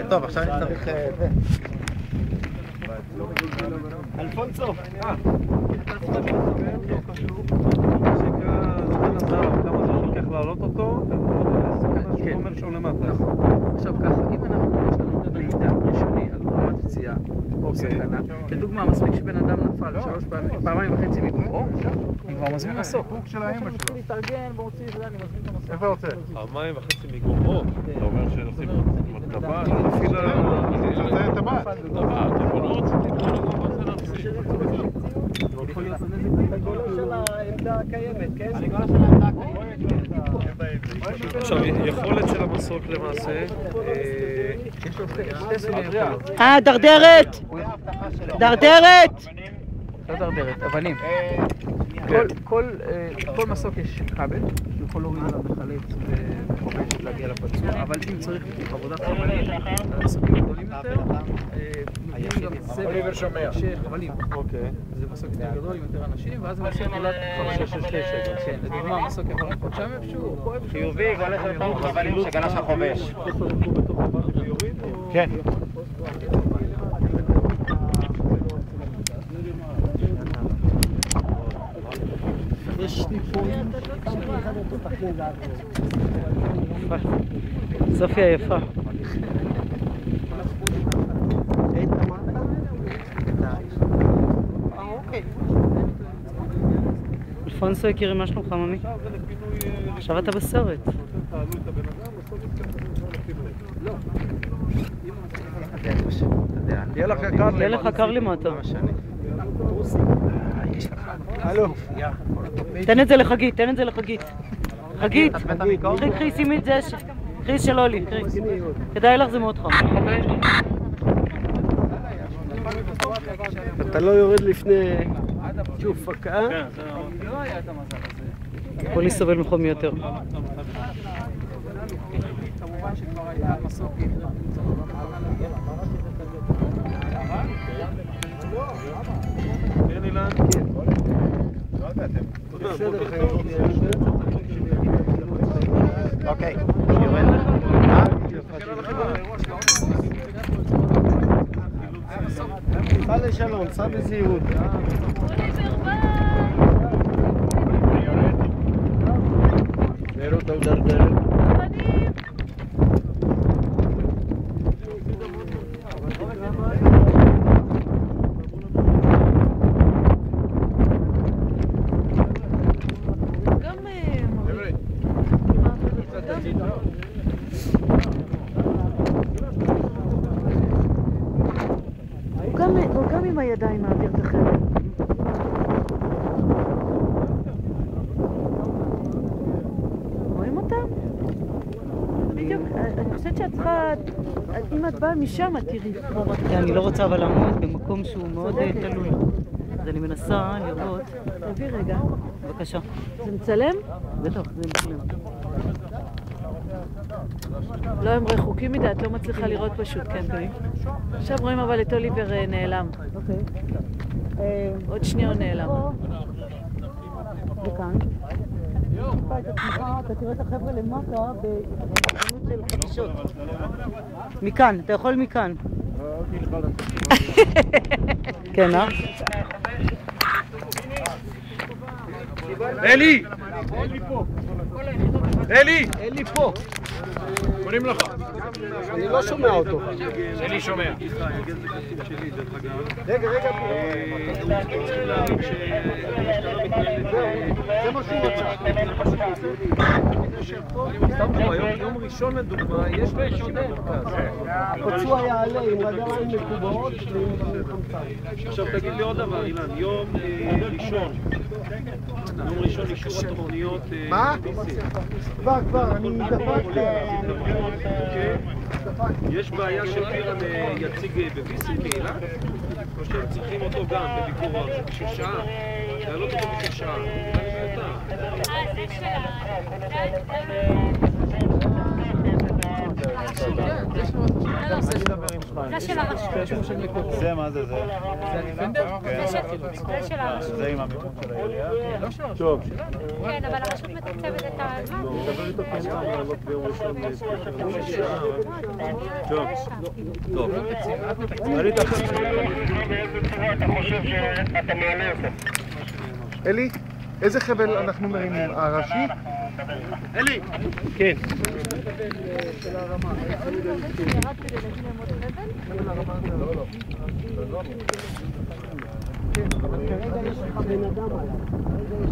טוב, עכשיו אני צריך... אלפונסו! כמה זה לוקח להעלות אותו, הוא אומר שהוא למטה. עכשיו ככה, אם אנחנו יש לנו מידע ראשוני על רמת פציעה או סכנה, לדוגמה, מספיק שבן אדם נפל 3 פעמים וחצי מגופו, אני כבר מזמין מסוק. מתחיל להתארגן, מוציא את זה, אני מזמין את המסוק. איפה רוצה? 2.5 מגופו? אתה אומר שעושים טבעת? נפיל על... זה טבעת. טבעת, יכול להיות יכול להיות הנזק בגולו של העמדה הקיימת, כן? עכשיו, יכולת של המסוק למעשה... דרדרת! דרדרת! לא דרדרת, אבנים. כל מסוק יש כבל, שיכול להוריד עליו לחלץ וחובש להגיע לפצוע, אבל אם צריך עבודת חבלים, המסוקים גדולים יותר, נותנים גם צוות של חבלים. זה מסוק יותר גדול עם יותר אנשים, ואז מסוק ילד חבלים. כן, לדוגמה, המסוק יכול לחכות שם איפשהו, פה איפשהו. חיובי, הולך לתוך חבלים שגלש החובש. כן. יש לי פה סופיה יפה. אלפונסו יקירי, מה שלומך ממי? עכשיו אתה בסרט. יהיה לך קר למטה. תן את זה לחגית, תן את זה לחגית. חגית, קחי, שימי את זה, קריס של אולי, קריס. כדאי לך, זה מאוד חם. אתה לא יורד לפני שופקה? יכול להסתבל מחום יותר. כמובן שכבר היה מסוק כן, אילן? אוקיי. סע לשלום, סע בזהירות. זהירות הדרדרת. הוא גם עם הידיים מעביר את החלק. רואים אותם? בדיוק, אני חושבת שאת צריכה, אם את באה משם את תראי. אני לא רוצה אבל לעמוד במקום שהוא מאוד תלוי. אז אני מנסה לראות. תביא רגע. בבקשה. זה מצלם? בטח, זה מצלם. לא, הם רחוקים מדי, את לא מצליחה לראות פשוט, כן, תראי. עכשיו רואים אבל את אוליבר נעלם. אוקיי. עוד שנייה הוא נעלם. וכאן? אתה תראה את החבר'ה למטה בהזדמנות של חדשות. מכאן, אתה יכול מכאן. כן, אלי! אלי! אלי פה. קוראים לך. אני לא שומע אותו. אלי שומע. רגע. זה מה שהוא רוצה. יום ראשון לדוגמה, יש אנשים במרכז. הפצוע יעלה עם רגליים מקובעות ועם חמצן. עכשיו תגיד לי עוד דבר, אילן, יום ראשון אישור התוכניות... מה? כבר, אני דפקתי. יש בעיה שפירן יציג בוויסי קהילה? או שהם צריכים אותו גם בביקור זה בשביל שעה? להעלות אותו בשביל שעה. זה זה של הרשות. זה מה זה? זה הדיפנדר? זה של הרשות. זה עם המיקום של העירייה? לא של הרשות. טוב. כן, אבל הרשות מתקצבת את הזמן. נדבר איתו כן פעם לעלות ביום ראשון טוב. טוב. עלית עכשיו. אלי, איזה חבל אנחנו מרימים? הראשי? אלי! כן. של הרמה. ירד כדי להגיד להם עוד חבל? אבל כרגע יש לך בן אדם עליו.